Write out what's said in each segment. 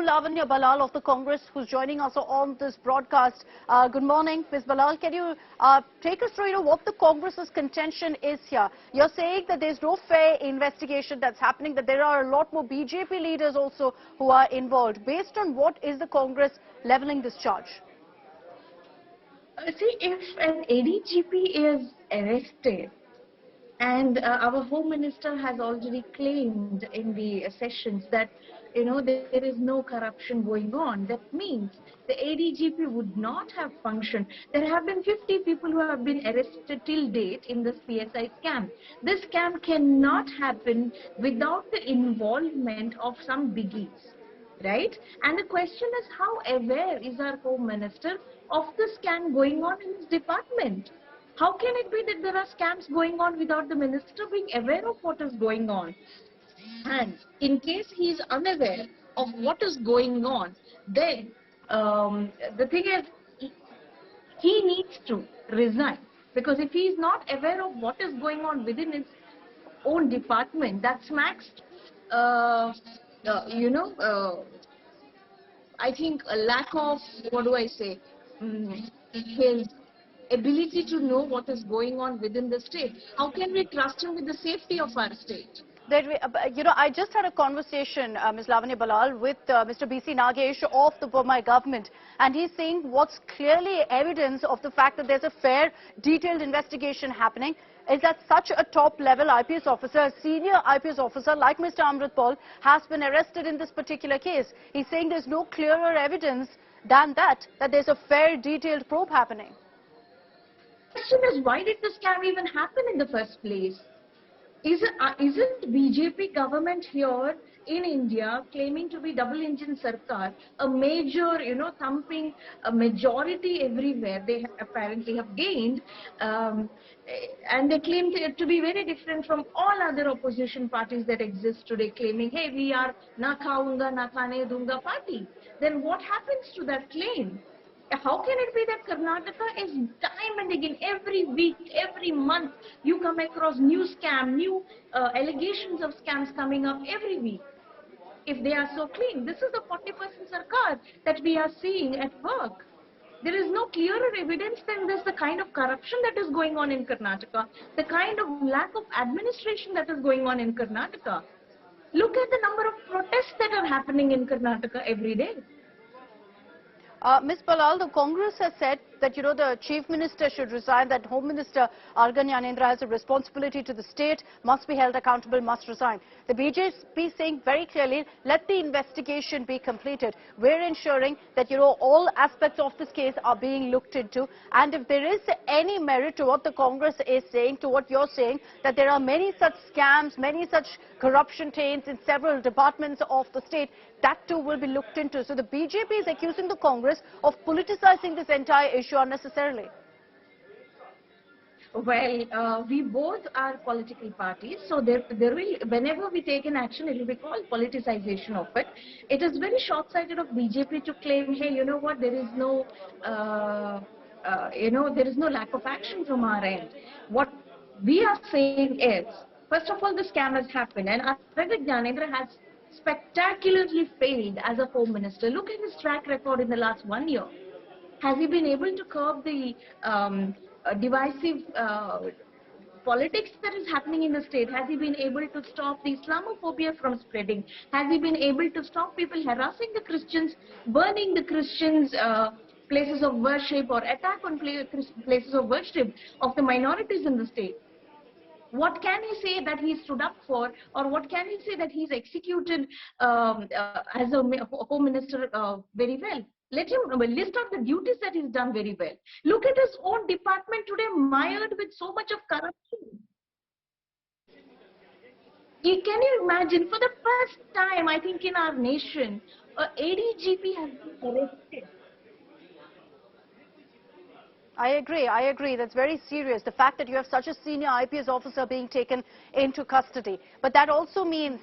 Lavanya Balal of the Congress, who's joining us on this broadcast. Good morning, Ms. Balal. Can you take us through, what the Congress's contention is here? You're saying that there's no fair investigation that's happening, that there are a lot more BJP leaders also who are involved. Based on what is the Congress levelling this charge? See, if an ADGP is arrested, and our Home Minister has already claimed in the sessions that, there is no corruption going on. That means the ADGP would not have functioned. There have been 50 people who have been arrested till date in this PSI scam. This scam cannot happen without the involvement of some biggies, right? And the question is, how aware is our Home Minister of the scam going on in his department? How can it be that there are scams going on without the minister being aware of what is going on? And in case he is unaware of what is going on, then the thing is, he needs to resign. Because if he is not aware of what is going on within his own department, that smacks, I think a lack of, his ability to know what is going on within the state. How can we trust him with the safety of our state? I just had a conversation, Ms. Lavanya Balal, with Mr. B.C. Nagesh of the Bommai government, and he's saying what's clearly evidence of the fact that there's a fair, detailed investigation happening is that such a top-level IPS officer, a senior IPS officer like Mr. Amrit Paul, has been arrested in this particular case. He's saying there's no clearer evidence than that there's a fair, detailed probe happening. The question is, why did the scam even happen in the first place? Isn't BJP government here in India claiming to be double-engine Sarkar, a major, thumping a majority everywhere? They apparently have gained, and they claim to be very different from all other opposition parties that exist today, claiming, hey, we are na khaunga, na khane dunga party. Then what happens to that claim? How can it be that Karnataka is time and again, every week, every month, you come across new scam, new allegations of scams coming up every week? If they are so clean, this is the 40% Sarkar that we are seeing at work. There is no clearer evidence than this, the kind of corruption that is going on in Karnataka, the kind of lack of administration that is going on in Karnataka. Look at the number of protests that are happening in Karnataka every day. Ms. Balal, the Congress has said that, the Chief Minister should resign, that Home Minister Argan Gyanendra has a responsibility to the state, must be held accountable, must resign. The BJP is saying very clearly, let the investigation be completed. We're ensuring that, all aspects of this case are being looked into. And if there is any merit to what the Congress is saying, to what you're saying, that there are many such scams, many such corruption taints in several departments of the state, that too will be looked into. So the BJP is accusing the Congress of politicizing this entire issue unnecessarily. Well, we both are political parties, so there will, whenever we take an action, it will be called politicization of it. It is very short-sighted of BJP to claim, hey, you know what, there is no, there is no lack of action from our end. What we are saying is, first of all, the scam has happened, and Argan Gyanendra has spectacularly failed as a Home Minister. Look at his track record in the last 1 year. Has he been able to curb the divisive politics that is happening in the state? Has he been able to stop the Islamophobia from spreading? Has he been able to stop people harassing the Christians, burning the Christians' places of worship, or attack on places of worship of the minorities in the state? What can he say that he stood up for, or what can he say that he's executed as a Home Minister very well? Let him list out the duties that he's done very well. Look at his own department today mired with so much of corruption. Can you imagine, for the first time, I think, in our nation, ADGP has been arrested. I agree. That's very serious. The fact that you have such a senior IPS officer being taken into custody. But that also means,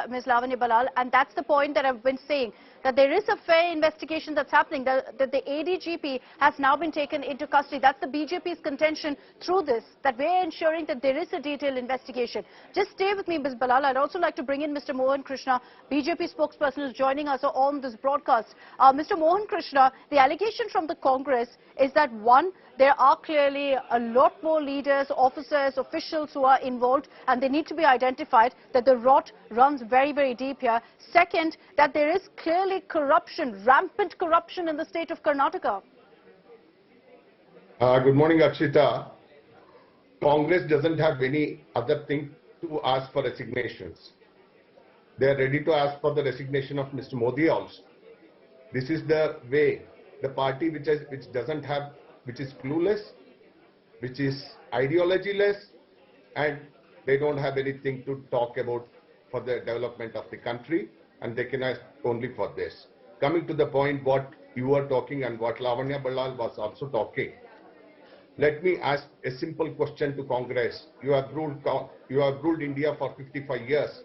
Ms. Lavanya Balal, and that's the point that I've been saying, that there is a fair investigation that's happening, that the ADGP has now been taken into custody. That's the BJP's contention through this, that we're ensuring that there is a detailed investigation. Just stay with me, Ms. Ballal. I'd also like to bring in Mr. Mohan Krishna, BJP spokesperson, who's joining us on this broadcast. Mr. Mohan Krishna, the allegation from the Congress is that, one, there are clearly a lot more leaders, officers, officials who are involved, and they need to be identified, that the rot runs very, very deep here. Second, that there is clearly corruption, rampant corruption in the state of Karnataka. Good morning, Akshita. Congress doesn't have any other thing to ask for resignations. They are ready to ask for the resignation of Mr. Modi also. This is the way. The party which is clueless, which is ideologyless, and they don't have anything to talk about for the development of the country, and they can ask only for this. Coming to the point what you were talking and what Lavanya Ballal was also talking, let me ask a simple question to Congress. You have ruled India for 55 years.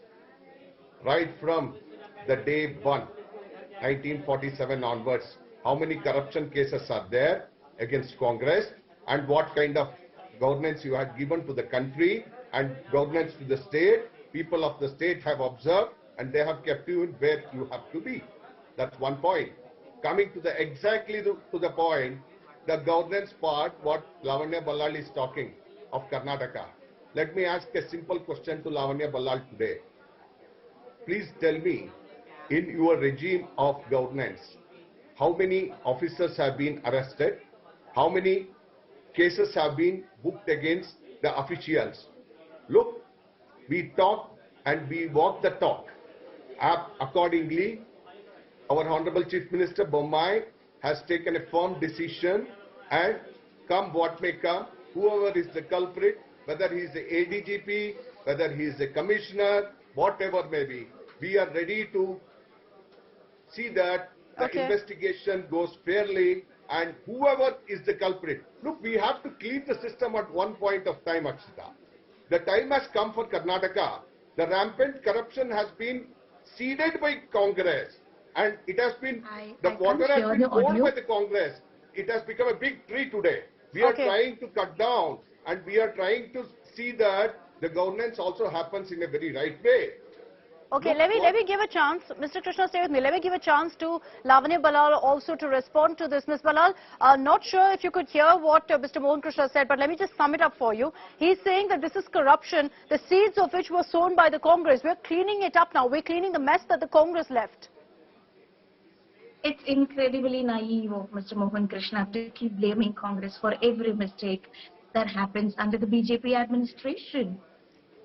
Right from the day one, 1947 onwards, how many corruption cases are there against Congress, and what kind of governance you have given to the country and governance to the state? People of the state have observed, and they have kept you in where you have to be. That's one point. Coming to the exactly to the point, the governance part, what Lavanya Ballal is talking of Karnataka. Let me ask a simple question to Lavanya Ballal today. Please tell me, in your regime of governance, how many officers have been arrested? How many cases have been booked against the officials? Look, we talk and we walk the talk. Accordingly, our Honorable Chief Minister Bommai has taken a firm decision, and come what may come, whoever is the culprit, whether he is the ADGP, whether he is a commissioner, whatever may be, we are ready to see that the investigation goes fairly, and whoever is the culprit. Look, we have to clean the system at one point of time, Akshita. The time has come for Karnataka. The rampant corruption has been seeded by Congress, and it has been, the water has been poured by the Congress. It has become a big tree today. We are trying to cut down, and we are trying to see that the governance also happens in a very right way. Okay, let me give a chance. Mr. Krishna, stay with me. Let me give a chance to Lavanya Ballal also to respond to this. Ms. Ballal, not sure if you could hear what Mr. Mohan Krishna said, but let me just sum it up for you. He's saying that this is corruption, the seeds of which were sown by the Congress. We're cleaning it up now. We're cleaning the mess that the Congress left. It's incredibly naive of Mr. Mohan Krishna to keep blaming Congress for every mistake that happens under the BJP administration.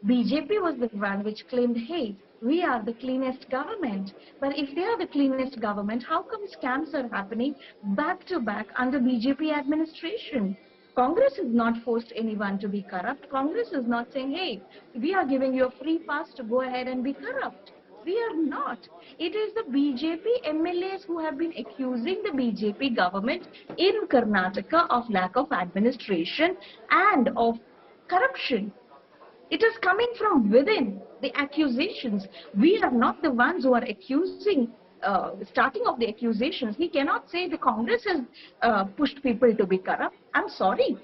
BJP was the one which claimed, hey, we are the cleanest government. But if they are the cleanest government, how come scams are happening back to back under BJP administration? Congress has not forced anyone to be corrupt. Congress is not saying, hey, we are giving you a free pass to go ahead and be corrupt. We are not. It is the BJP MLAs who have been accusing the BJP government in Karnataka of lack of administration and of corruption. It is coming from within, the accusations. We are not the ones who are accusing, starting of the accusations. We cannot say the Congress has pushed people to be corrupt. I'm sorry.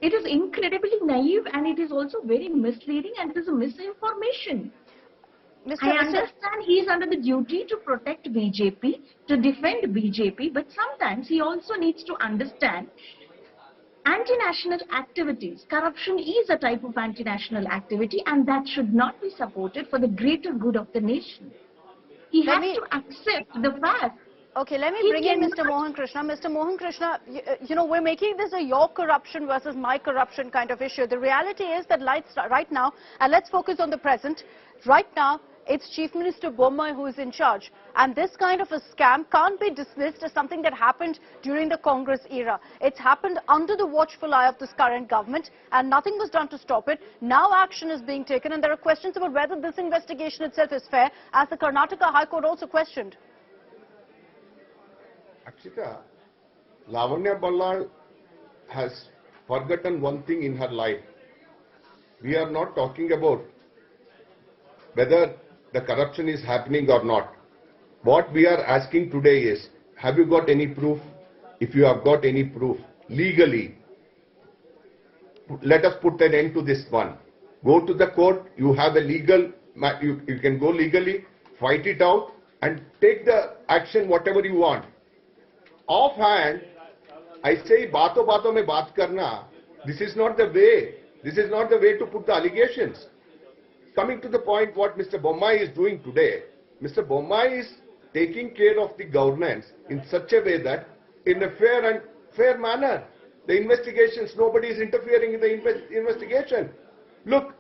It is incredibly naive, and it is also very misleading, and it is a misinformation. I understand he is under the duty to protect BJP, to defend BJP, but sometimes he also needs to understand anti-national activities. Corruption is a type of anti-national activity, and that should not be supported for the greater good of the nation. He has to accept the fact. Okay, let me bring in Mr. Mohan Krishna. Mr. Mohan Krishna, you know, we're making this a your corruption versus my corruption kind of issue. The reality is that right now, and let's focus on the present, right now, it's Chief Minister Bommai who is in charge. And this kind of a scam can't be dismissed as something that happened during the Congress era. It's happened under the watchful eye of this current government, and nothing was done to stop it. Now action is being taken, and there are questions about whether this investigation itself is fair, as the Karnataka High Court also questioned. Akshita, Lavanya Ballal has forgotten one thing in her life. We are not talking about whether the corruption is happening or not. What we are asking today is, have you got any proof? If you have got any proof, legally, let us put an end to this one. Go to the court, you have a legal, you can go legally, fight it out and take the action whatever you want. Offhand, I say, baaton baaton mein baat karna, this is not the way. This is not the way to put the allegations. Coming to the point what Mr. Bommai is doing today, Mr. Bommai is taking care of the governance in such a way that in a fair manner, the investigations, nobody is interfering in the investigation. Look,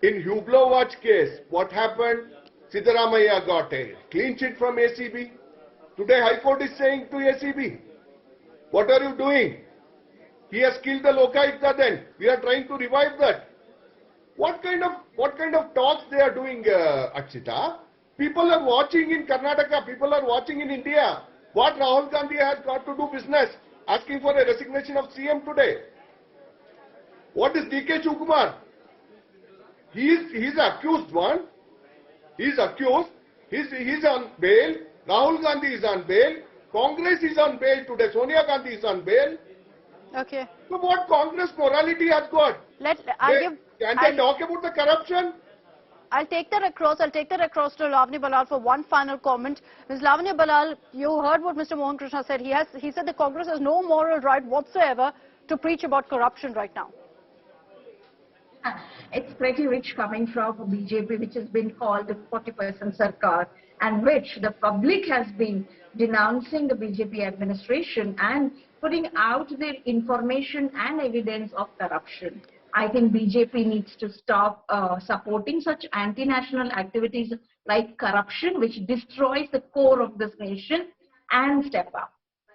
in Hublot Watch case, what happened? Siddaramaiah got a clean sheet from ACB. Today High Court is saying to ACB, what are you doing? He has killed the Lokayukta then. We are trying to revive that. What kind of talks they are doing, Akshita? People are watching in Karnataka, people are watching in India. What Rahul Gandhi has got to do business asking for a resignation of CM today? What is DK Shivakumar? He is accused one. He is accused. He is on bail. Rahul Gandhi is on bail. Congress is on bail today. Sonia Gandhi is on bail. Okay. So what Congress morality has got? Can they talk about the corruption? I'll take that across. I'll take that across to Lavanya Balal for one final comment. Ms. Lavanya Balal, you heard what Mr. Mohan Krishna said. He said the Congress has no moral right whatsoever to preach about corruption right now. It's pretty rich coming from BJP, which has been called the 40% Sarkar, and which the public has been denouncing the BJP administration and putting out their information and evidence of corruption. I think BJP needs to stop supporting such anti-national activities like corruption, which destroys the core of this nation, and step up.